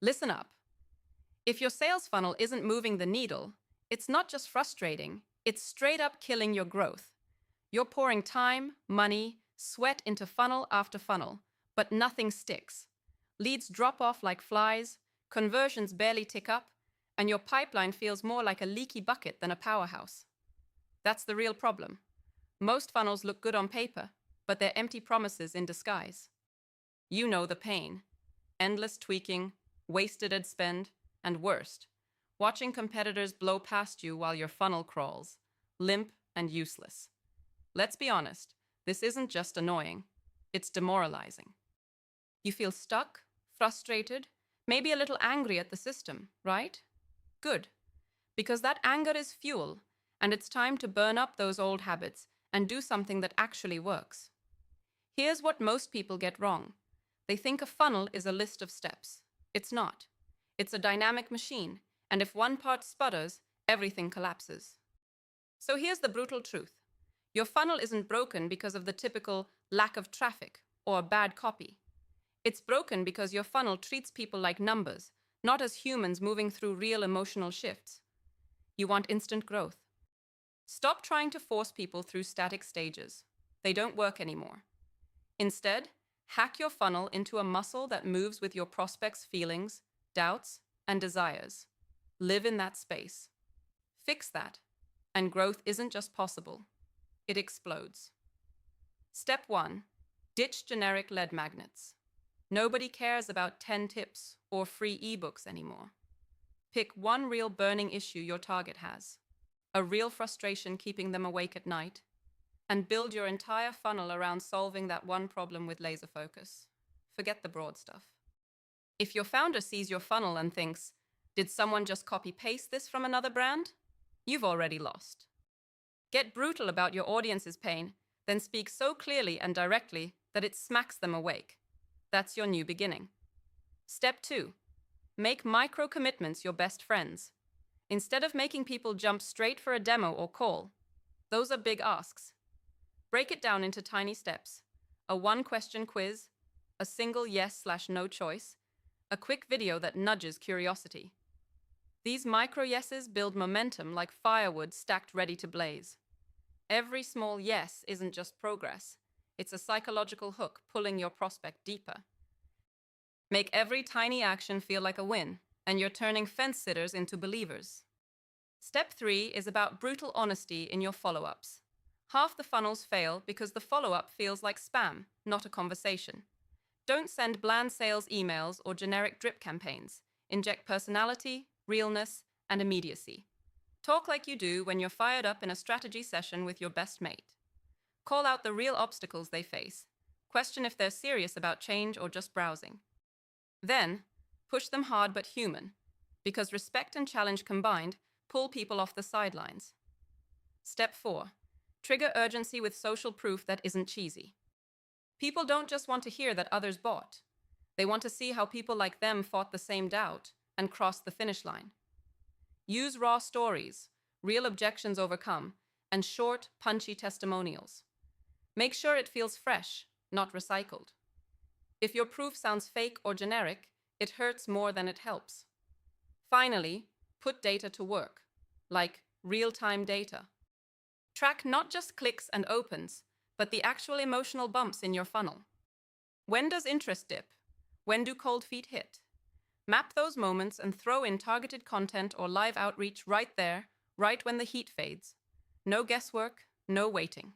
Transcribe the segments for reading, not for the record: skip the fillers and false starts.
Listen up. If your sales funnel isn't moving the needle, it's not just frustrating, it's straight up killing your growth. You're pouring time, money, sweat into funnel after funnel, but nothing sticks. Leads drop off like flies, conversions barely tick up, and your pipeline feels more like a leaky bucket than a powerhouse. That's the real problem. Most funnels look good on paper, but they're empty promises in disguise. You know the pain. Endless tweaking, wasted ad spend, and worst, watching competitors blow past you while your funnel crawls, limp and useless. Let's be honest, this isn't just annoying, it's demoralizing. You feel stuck, frustrated, maybe a little angry at the system, right? Good, because that anger is fuel, and it's time to burn up those old habits and do something that actually works. Here's what most people get wrong. They think a funnel is a list of steps. It's not. It's a dynamic machine, and if one part sputters, everything collapses. So here's the brutal truth. Your funnel isn't broken because of the typical lack of traffic or bad copy. It's broken because your funnel treats people like numbers, not as humans moving through real emotional shifts. You want instant growth. Stop trying to force people through static stages. They don't work anymore. Instead, hack your funnel into a muscle that moves with your prospects' feelings, doubts, and desires. Live in that space. Fix that, and growth isn't just possible. It explodes. Step 1. Ditch generic lead magnets. Nobody cares about 10 tips or free ebooks anymore. Pick one real burning issue your target has, a real frustration keeping them awake at night, and build your entire funnel around solving that one problem with laser focus. Forget the broad stuff. If your founder sees your funnel and thinks, "Did someone just copy-paste this from another brand?" You've already lost. Get brutal about your audience's pain, then speak so clearly and directly that it smacks them awake. That's your new beginning. Step 2. Make micro-commitments your best friends. Instead of making people jump straight for a demo or call, those are big asks. Break it down into tiny steps. A one-question quiz, a single yes/no choice, a quick video that nudges curiosity. These micro-yeses build momentum like firewood stacked ready to blaze. Every small yes isn't just progress. It's a psychological hook pulling your prospect deeper. Make every tiny action feel like a win, and you're turning fence-sitters into believers. Step 3 is about brutal honesty in your follow-ups. Half the funnels fail because the follow-up feels like spam, not a conversation. Don't send bland sales emails or generic drip campaigns. Inject personality, realness, and immediacy. Talk like you do when you're fired up in a strategy session with your best mate. Call out the real obstacles they face. Question if they're serious about change or just browsing. Then, push them hard but human, because respect and challenge combined pull people off the sidelines. Step 4. Trigger urgency with social proof that isn't cheesy. People don't just want to hear that others bought. They want to see how people like them fought the same doubt and crossed the finish line. Use raw stories, real objections overcome, and short, punchy testimonials. Make sure it feels fresh, not recycled. If your proof sounds fake or generic, it hurts more than it helps. Finally, put data to work, like real-time data. Track not just clicks and opens, but the actual emotional bumps in your funnel. When does interest dip? When do cold feet hit? Map those moments and throw in targeted content or live outreach right there, right when the heat fades. No guesswork, no waiting.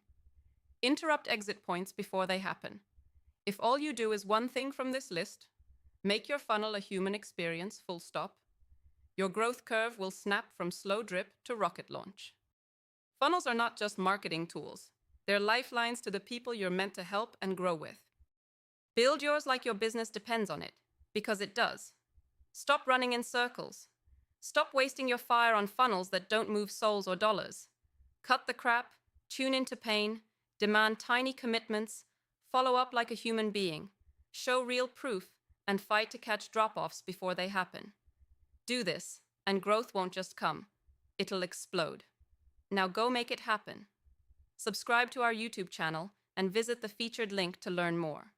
Interrupt exit points before they happen. If all you do is one thing from this list, make your funnel a human experience, full stop, your growth curve will snap from slow drip to rocket launch. Funnels are not just marketing tools. They're lifelines to the people you're meant to help and grow with. Build yours like your business depends on it, because it does. Stop running in circles. Stop wasting your fire on funnels that don't move souls or dollars. Cut the crap, tune into pain, demand tiny commitments, follow up like a human being, show real proof, and fight to catch drop-offs before they happen. Do this, and growth won't just come. It'll explode. Now go make it happen. Subscribe to our YouTube channel and visit the featured link to learn more.